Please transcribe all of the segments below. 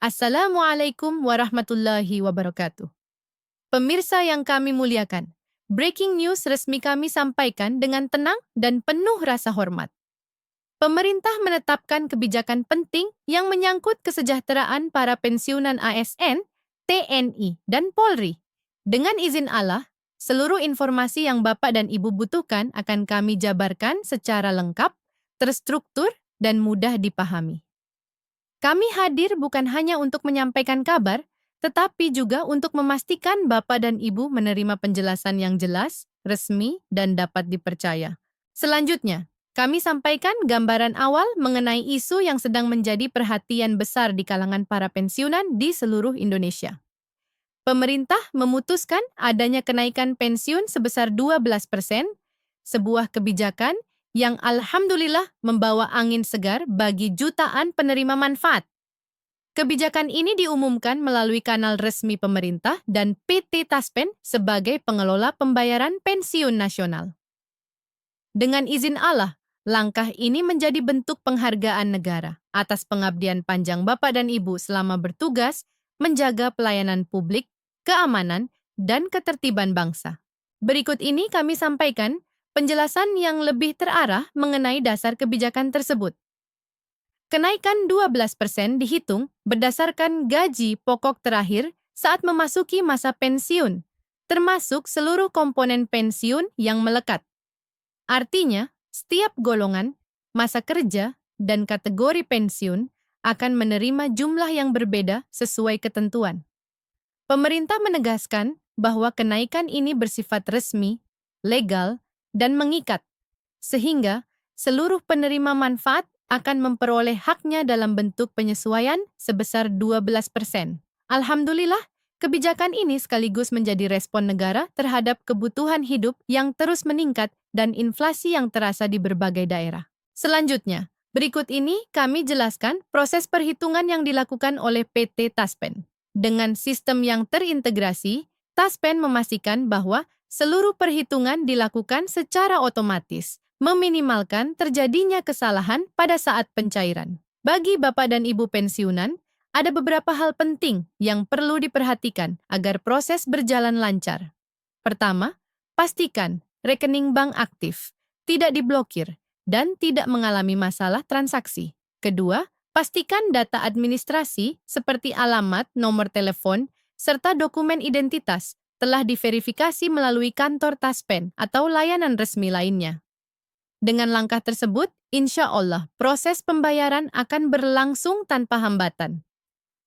Assalamualaikum warahmatullahi wabarakatuh. Pemirsa yang kami muliakan, breaking news resmi kami sampaikan dengan tenang dan penuh rasa hormat. Pemerintah menetapkan kebijakan penting yang menyangkut kesejahteraan para pensiunan ASN, TNI, dan Polri. Dengan izin Allah, seluruh informasi yang Bapak dan Ibu butuhkan akan kami jabarkan secara lengkap, terstruktur, dan mudah dipahami. Kami hadir bukan hanya untuk menyampaikan kabar, tetapi juga untuk memastikan Bapak dan Ibu menerima penjelasan yang jelas, resmi, dan dapat dipercaya. Selanjutnya, kami sampaikan gambaran awal mengenai isu yang sedang menjadi perhatian besar di kalangan para pensiunan di seluruh Indonesia. Pemerintah memutuskan adanya kenaikan pensiun sebesar 12%, sebuah kebijakan yang alhamdulillah membawa angin segar bagi jutaan penerima manfaat. Kebijakan ini diumumkan melalui kanal resmi pemerintah dan PT Taspen sebagai pengelola pembayaran pensiun nasional. Dengan izin Allah, langkah ini menjadi bentuk penghargaan negara atas pengabdian panjang Bapak dan Ibu selama bertugas menjaga pelayanan publik, keamanan, dan ketertiban bangsa. Berikut ini kami sampaikan penjelasan yang lebih terarah mengenai dasar kebijakan tersebut. Kenaikan 12% dihitung berdasarkan gaji pokok terakhir saat memasuki masa pensiun, termasuk seluruh komponen pensiun yang melekat. Artinya, setiap golongan, masa kerja, dan kategori pensiun akan menerima jumlah yang berbeda sesuai ketentuan. Pemerintah menegaskan bahwa kenaikan ini bersifat resmi, legal, dan mengikat, sehingga seluruh penerima manfaat akan memperoleh haknya dalam bentuk penyesuaian sebesar 12%. Alhamdulillah, kebijakan ini sekaligus menjadi respon negara terhadap kebutuhan hidup yang terus meningkat dan inflasi yang terasa di berbagai daerah. Selanjutnya, berikut ini kami jelaskan proses perhitungan yang dilakukan oleh PT Taspen. Dengan sistem yang terintegrasi, Taspen memastikan bahwa seluruh perhitungan dilakukan secara otomatis, meminimalkan terjadinya kesalahan pada saat pencairan. Bagi Bapak dan Ibu pensiunan, ada beberapa hal penting yang perlu diperhatikan agar proses berjalan lancar. Pertama, pastikan rekening bank aktif, tidak diblokir, dan tidak mengalami masalah transaksi. Kedua, pastikan data administrasi seperti alamat, nomor telepon, serta dokumen identitas telah diverifikasi melalui kantor Taspen atau layanan resmi lainnya. Dengan langkah tersebut, insya Allah proses pembayaran akan berlangsung tanpa hambatan.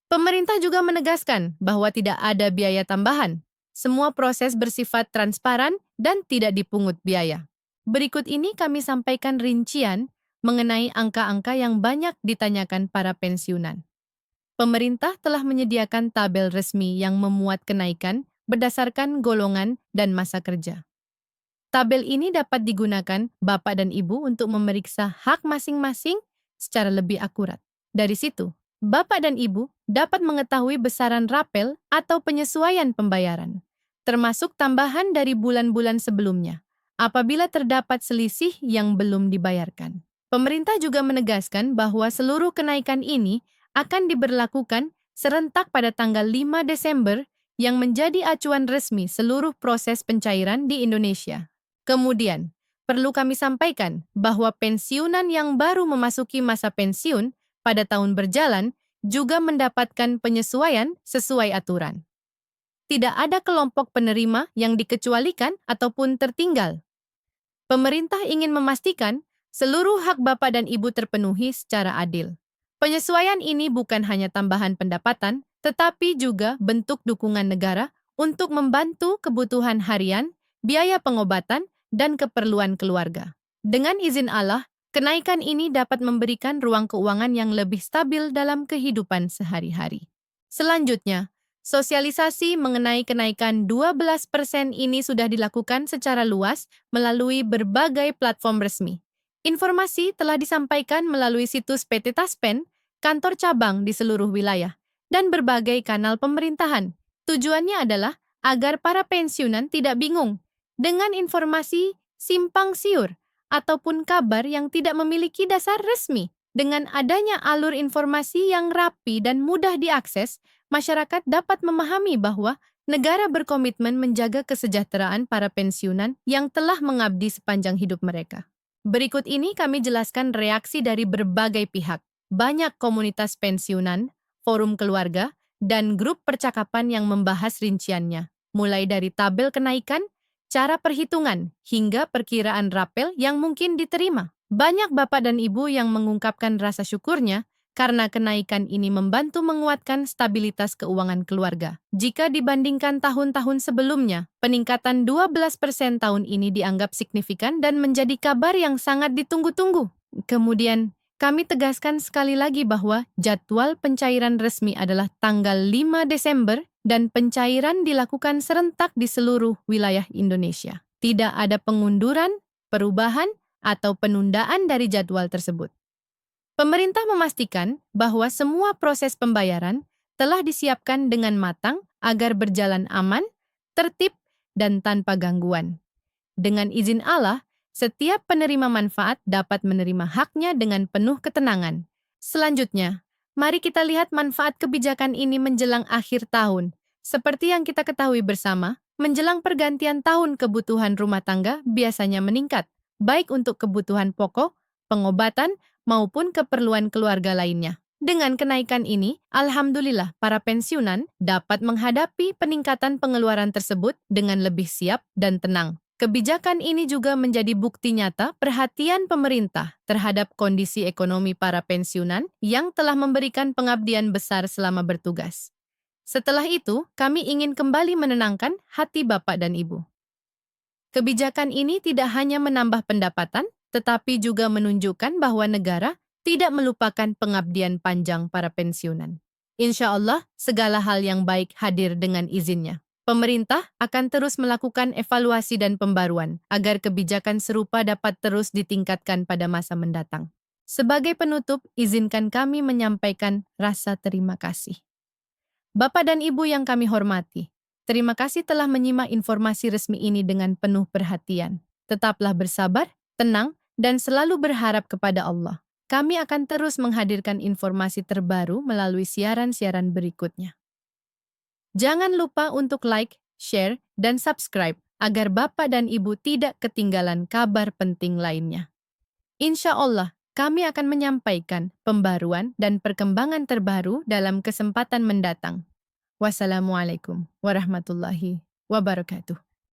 Pemerintah juga menegaskan bahwa tidak ada biaya tambahan. Semua proses bersifat transparan dan tidak dipungut biaya. Berikut ini kami sampaikan rincian mengenai angka-angka yang banyak ditanyakan para pensiunan. Pemerintah telah menyediakan tabel resmi yang memuat kenaikan berdasarkan golongan dan masa kerja. Tabel ini dapat digunakan Bapak dan Ibu untuk memeriksa hak masing-masing secara lebih akurat. Dari situ, Bapak dan Ibu dapat mengetahui besaran rapel atau penyesuaian pembayaran, termasuk tambahan dari bulan-bulan sebelumnya, apabila terdapat selisih yang belum dibayarkan. Pemerintah juga menegaskan bahwa seluruh kenaikan ini akan diberlakukan serentak pada tanggal 5 Desember yang menjadi acuan resmi seluruh proses pencairan di Indonesia. Kemudian, perlu kami sampaikan bahwa pensiunan yang baru memasuki masa pensiun pada tahun berjalan juga mendapatkan penyesuaian sesuai aturan. Tidak ada kelompok penerima yang dikecualikan ataupun tertinggal. Pemerintah ingin memastikan seluruh hak Bapak dan Ibu terpenuhi secara adil. Penyesuaian ini bukan hanya tambahan pendapatan, tetapi juga bentuk dukungan negara untuk membantu kebutuhan harian, biaya pengobatan, dan keperluan keluarga. Dengan izin Allah, kenaikan ini dapat memberikan ruang keuangan yang lebih stabil dalam kehidupan sehari-hari. Selanjutnya, sosialisasi mengenai kenaikan 12% ini sudah dilakukan secara luas melalui berbagai platform resmi. Informasi telah disampaikan melalui situs PT Taspen, kantor cabang di seluruh wilayah, dan berbagai kanal pemerintahan. Tujuannya adalah agar para pensiunan tidak bingung dengan informasi simpang siur ataupun kabar yang tidak memiliki dasar resmi. Dengan adanya alur informasi yang rapi dan mudah diakses, masyarakat dapat memahami bahwa negara berkomitmen menjaga kesejahteraan para pensiunan yang telah mengabdi sepanjang hidup mereka. Berikut ini kami jelaskan reaksi dari berbagai pihak. Banyak komunitas pensiunan, forum keluarga, dan grup percakapan yang membahas rinciannya, mulai dari tabel kenaikan, cara perhitungan, hingga perkiraan rapel yang mungkin diterima. Banyak bapak dan ibu yang mengungkapkan rasa syukurnya karena kenaikan ini membantu menguatkan stabilitas keuangan keluarga. Jika dibandingkan tahun-tahun sebelumnya, peningkatan 12% tahun ini dianggap signifikan dan menjadi kabar yang sangat ditunggu-tunggu. Kemudian, kami tegaskan sekali lagi bahwa jadwal pencairan resmi adalah tanggal 5 Desember dan pencairan dilakukan serentak di seluruh wilayah Indonesia. Tidak ada pengunduran, perubahan, atau penundaan dari jadwal tersebut. Pemerintah memastikan bahwa semua proses pembayaran telah disiapkan dengan matang agar berjalan aman, tertib, dan tanpa gangguan. Dengan izin Allah, setiap penerima manfaat dapat menerima haknya dengan penuh ketenangan. Selanjutnya, mari kita lihat manfaat kebijakan ini menjelang akhir tahun. Seperti yang kita ketahui bersama, menjelang pergantian tahun kebutuhan rumah tangga biasanya meningkat, baik untuk kebutuhan pokok, pengobatan, maupun keperluan keluarga lainnya. Dengan kenaikan ini, alhamdulillah para pensiunan dapat menghadapi peningkatan pengeluaran tersebut dengan lebih siap dan tenang. Kebijakan ini juga menjadi bukti nyata perhatian pemerintah terhadap kondisi ekonomi para pensiunan yang telah memberikan pengabdian besar selama bertugas. Setelah itu, kami ingin kembali menenangkan hati Bapak dan Ibu. Kebijakan ini tidak hanya menambah pendapatan, tetapi juga menunjukkan bahwa negara tidak melupakan pengabdian panjang para pensiunan. Insya Allah, segala hal yang baik hadir dengan izinnya. Pemerintah akan terus melakukan evaluasi dan pembaruan agar kebijakan serupa dapat terus ditingkatkan pada masa mendatang. Sebagai penutup, izinkan kami menyampaikan rasa terima kasih. Bapak dan Ibu yang kami hormati, terima kasih telah menyimak informasi resmi ini dengan penuh perhatian. Tetaplah bersabar, tenang, dan selalu berharap kepada Allah. Kami akan terus menghadirkan informasi terbaru melalui siaran-siaran berikutnya. Jangan lupa untuk like, share, dan subscribe agar Bapak dan Ibu tidak ketinggalan kabar penting lainnya. Insya Allah, kami akan menyampaikan pembaruan dan perkembangan terbaru dalam kesempatan mendatang. Wassalamualaikum warahmatullahi wabarakatuh.